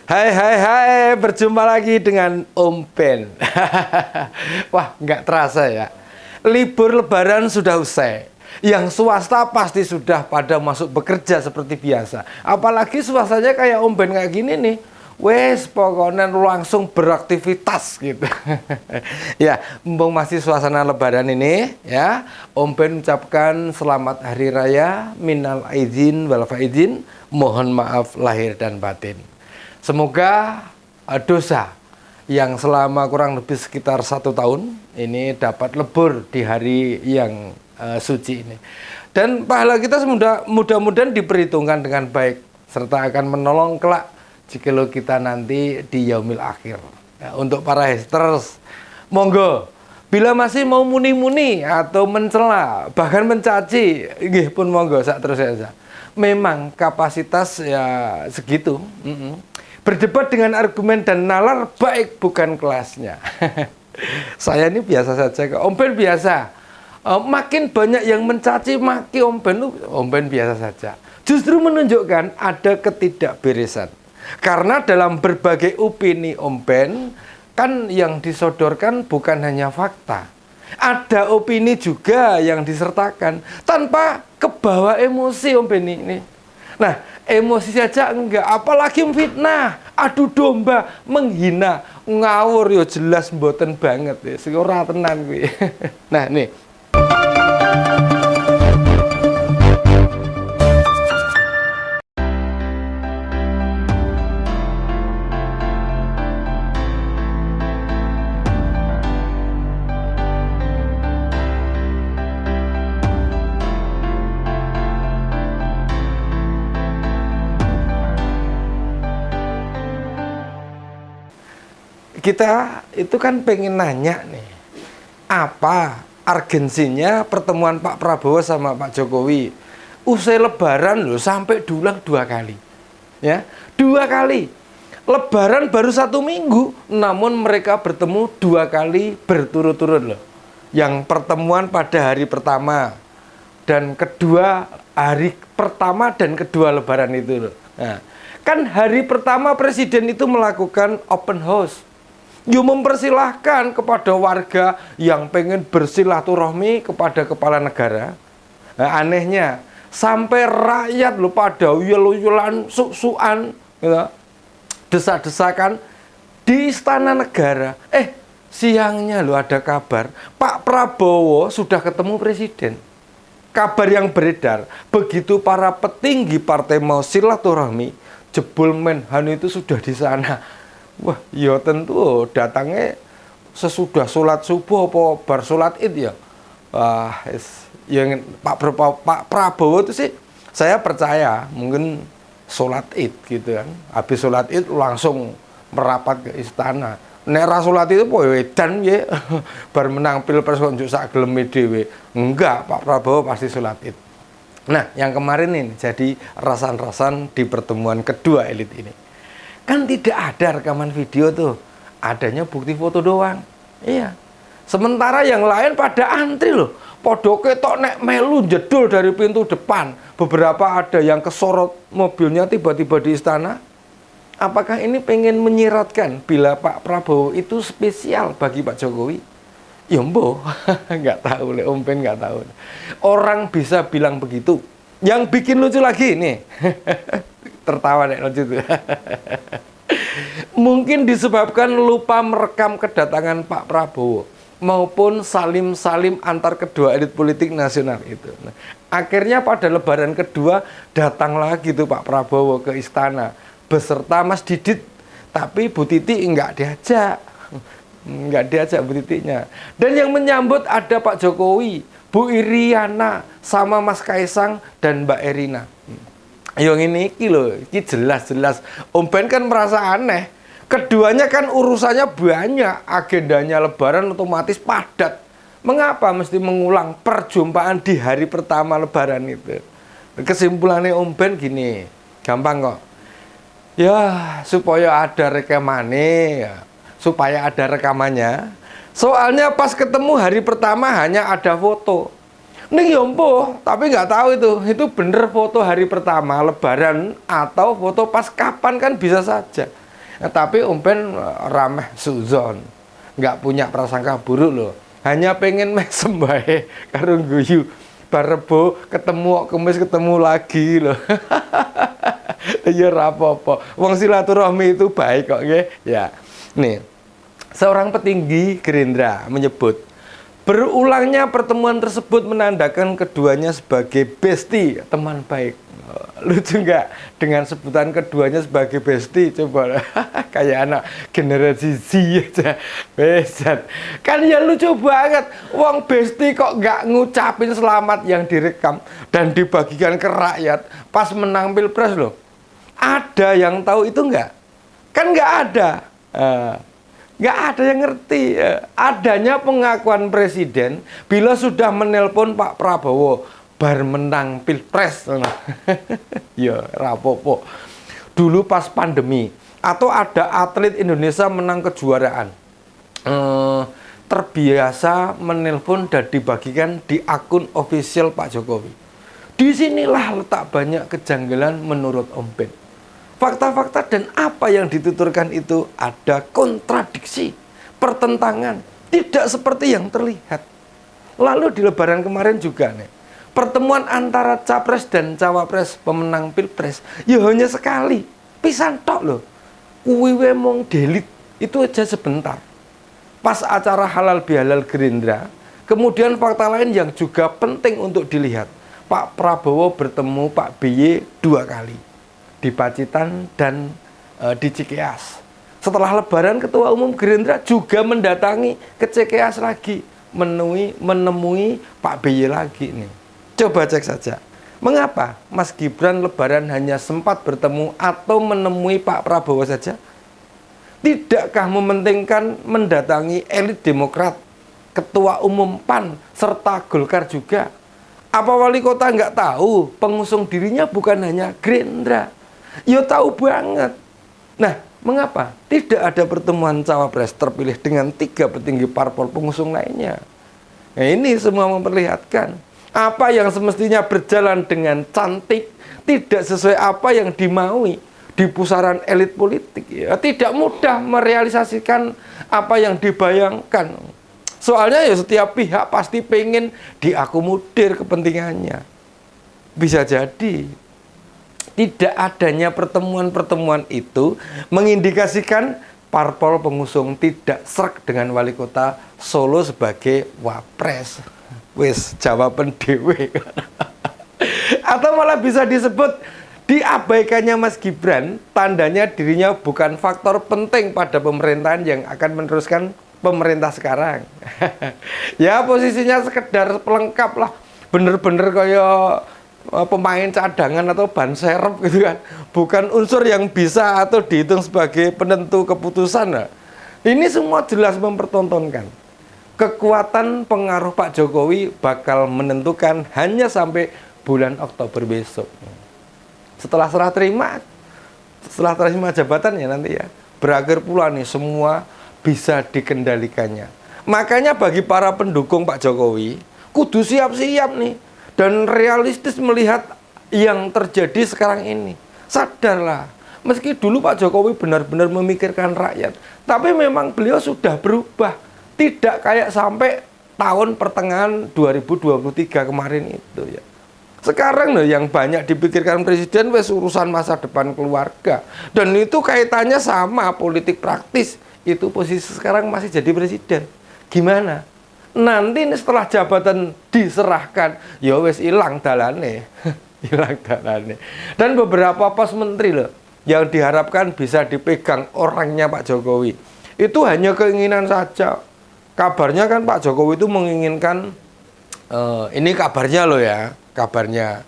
Hai, berjumpa lagi dengan Om Ben. Wah, nggak terasa ya. Libur Lebaran sudah usai. Yang swasta pasti sudah pada masuk bekerja seperti biasa. Apalagi swastanya kayak Om Ben kayak gini nih. Wes, pokoknya langsung beraktivitas gitu. Ya, mumpung masih suasana Lebaran ini, ya, Om Ben ucapkan selamat Hari Raya, minal aidin wal faizin, mohon maaf lahir dan batin. Semoga dosa yang selama kurang lebih sekitar 1 tahun ini dapat lebur di hari yang suci ini. Dan pahala kita mudah-mudahan diperhitungkan dengan baik serta akan menolong kelak jika kita nanti di yaumil akhir. Ya, untuk para haters, monggo bila masih mau muni-muni atau mencela bahkan mencaci, nggih pun monggo sak terus saja. Memang kapasitas ya segitu. Berdebat dengan argumen dan nalar baik bukan kelasnya. Saya ini biasa saja, Om Ben biasa. Makin banyak yang mencaci maki Om Ben biasa saja. Justru menunjukkan ada ketidakberesan. Karena dalam berbagai opini Om Ben, kan yang disodorkan bukan hanya fakta. Ada opini juga yang disertakan tanpa kebawa emosi Om Ben ini. Nah, emosi saja enggak, apalagi fitnah, adu domba, menghina, ngawur yo jelas mboten banget ya, sing ora tenan kuwi. Nah, nih. Kita itu kan pengen nanya nih, apa urgensinya pertemuan Pak Prabowo sama Pak Jokowi usai Lebaran loh, sampai diulang 2 kali, ya 2 kali. Lebaran baru 1 minggu, namun mereka bertemu 2 kali berturut-turut loh. Yang pertemuan pada hari pertama dan kedua, hari pertama dan kedua Lebaran itu loh. Nah, kan hari pertama Presiden itu melakukan open house. Mempersilahkan kepada warga yang pengen bersilaturahmi kepada kepala negara. Nah, anehnya sampai rakyat lo pada uyul-uyulan, suk-sukan, gitu, desak-desakan di Istana Negara. Siangnya lo ada kabar Pak Prabowo sudah ketemu Presiden. Kabar yang beredar, begitu para petinggi partai mau silaturahmi, jebul Menhan itu sudah di sana. Wah, ya tentu datangnya sesudah sholat subuh apa bar sholat id ya. Wah, yang Pak Prabowo itu sih saya percaya mungkin sholat id gitu kan. Habis sholat id langsung merapat ke istana. Nek ra sholat itu poe edan ya. Bar menang pilpres kok njuk sak geleme dhewe. Enggak, Pak Prabowo pasti sholat id. Nah, yang kemarin ini jadi rasan-rasan di pertemuan kedua elit ini. Kan tidak ada rekaman video tuh, adanya bukti foto doang. Iya. Sementara yang lain pada antri loh. Podoke tok nek melu jedul dari pintu depan. Beberapa ada yang kesorot mobilnya tiba-tiba di istana. Apakah ini pengen menyiratkan bila Pak Prabowo itu spesial bagi Pak Jokowi? Ya mboh, nggak tahu, Om Ben nggak tahu. Orang bisa bilang begitu. Yang bikin lucu lagi nih. Tertawa deh lucu tuh. Mungkin disebabkan lupa merekam kedatangan Pak Prabowo maupun salim-salim antar kedua elit politik nasional itu. Nah, akhirnya pada Lebaran kedua datang lagi tuh Pak Prabowo ke istana beserta Mas Didit, tapi Bu Titi enggak diajak Bu Titinya. Dan yang menyambut ada Pak Jokowi, Bu Iriana, sama Mas Kaisang dan Mbak Erina. Yang ini loh, ini jelas-jelas Om Ben kan merasa aneh. Keduanya kan urusannya banyak, agendanya Lebaran otomatis padat. Mengapa mesti mengulang perjumpaan di hari pertama Lebaran itu? Kesimpulannya Om Ben gini, gampang kok. Ya, supaya ada rekamannya. Soalnya pas ketemu hari pertama hanya ada foto. Nih yompo, tapi nggak tahu itu bener foto hari pertama Lebaran atau foto pas kapan kan bisa saja. Tapi umpen rameh suzon, nggak punya prasangka buruk loh. Hanya pengen mesem bae karo guyu. Barebo ketemu kemis ketemu lagi loh. Ya ora apa-apa. Wong silaturahmi itu baik kok nggih. Ya. Nih. Seorang petinggi Gerindra menyebut berulangnya pertemuan tersebut menandakan keduanya sebagai bestie, teman baik. Lucu nggak dengan sebutan keduanya sebagai bestie? Coba kayak anak generasi Z aja. Besat. Kan ya lucu banget. Wong bestie kok nggak ngucapin selamat yang direkam dan dibagikan ke rakyat pas menang Pilpres loh. Ada yang tahu itu nggak? Kan nggak ada. Nggak ada yang ngerti. Adanya pengakuan presiden bila sudah menelpon Pak Prabowo bar menang Pilpres. Ya rapopo. Dulu pas pandemi atau ada atlet Indonesia menang kejuaraan, terbiasa menelpon dan dibagikan di akun official Pak Jokowi. Disinilah letak banyak kejanggalan menurut Om Ben. Fakta-fakta dan apa yang dituturkan itu ada kontradiksi, pertentangan, tidak seperti yang terlihat. Lalu di Lebaran kemarin juga nih, pertemuan antara Capres dan Cawapres pemenang Pilpres, ya hanya sekali, pisan tok loh. Kuwiwe mong delete, itu aja sebentar. Pas acara halal bihalal Gerindra, kemudian fakta lain yang juga penting untuk dilihat. Pak Prabowo bertemu Pak BY 2 kali. Di Pacitan dan di Cikeas. Setelah Lebaran, Ketua Umum Gerindra juga mendatangi ke Cikeas lagi, menemui Pak BY lagi nih. Coba cek saja. Mengapa Mas Gibran Lebaran hanya sempat bertemu atau menemui Pak Prabowo saja? Tidakkah mementingkan mendatangi elit Demokrat, Ketua Umum PAN, serta Golkar juga? Apa wali kota nggak tahu pengusung dirinya bukan hanya Gerindra? Ya tahu banget. Nah, mengapa tidak ada pertemuan cawapres terpilih dengan 3 petinggi parpol pengusung lainnya? Nah, ini semua memperlihatkan apa yang semestinya berjalan dengan cantik tidak sesuai apa yang dimaui di pusaran elit politik. Ya, tidak mudah merealisasikan apa yang dibayangkan. Soalnya ya setiap pihak pasti pengen diakomodir kepentingannya. Bisa jadi tidak adanya pertemuan-pertemuan itu mengindikasikan parpol pengusung tidak srek dengan wali kota Solo sebagai wapres. Wis jawaban dewe. Atau malah bisa disebut diabaikannya Mas Gibran, tandanya dirinya bukan faktor penting pada pemerintahan yang akan meneruskan pemerintah sekarang. Ya posisinya sekedar pelengkap lah, bener-bener kayak pemain cadangan atau ban serep gitu kan, bukan unsur yang bisa atau dihitung sebagai penentu keputusan. Nah, ini semua jelas mempertontonkan kekuatan pengaruh Pak Jokowi bakal menentukan hanya sampai bulan Oktober besok. Setelah terima jabatan ya nanti ya, berakhir pula nih semua bisa dikendalikannya. Makanya bagi para pendukung Pak Jokowi kudu siap-siap nih dan realistis melihat yang terjadi sekarang ini. Sadarlah, meski dulu Pak Jokowi benar-benar memikirkan rakyat, tapi memang beliau sudah berubah. Tidak kayak sampai tahun pertengahan 2023 kemarin itu ya. Sekarang loh yang banyak dipikirkan presiden wes urusan masa depan keluarga. Dan itu kaitannya sama politik praktis. Itu posisi sekarang masih jadi presiden. Gimana? Nanti setelah jabatan diserahkan, ya wes hilang dalane. Hilang dalane. Dan beberapa pos menteri loh yang diharapkan bisa dipegang orangnya Pak Jokowi. Itu hanya keinginan saja. Kabarnya kan Pak Jokowi itu menginginkan ini kabarnya loh ya, kabarnya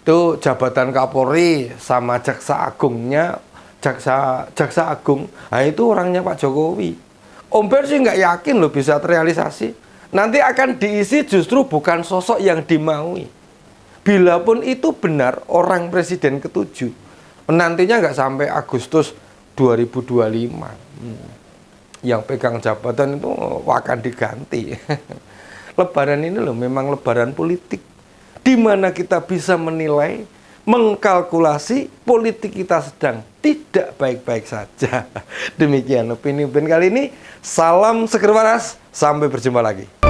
itu jabatan Kapolri sama Jaksa Agungnya, Jaksa Agung, nah itu orangnya Pak Jokowi. Om Ben sih nggak yakin loh bisa terrealisasi. Nanti akan diisi justru bukan sosok yang dimaui. Bila pun itu benar orang presiden ke-7, nantinya nggak sampai Agustus 2025. Yang pegang jabatan itu akan diganti. Lebaran ini loh memang lebaran politik, di mana kita bisa menilai mengkalkulasi politik kita sedang tidak baik-baik saja. Demikian opini kali ini. Salam seger waras, sampai berjumpa lagi.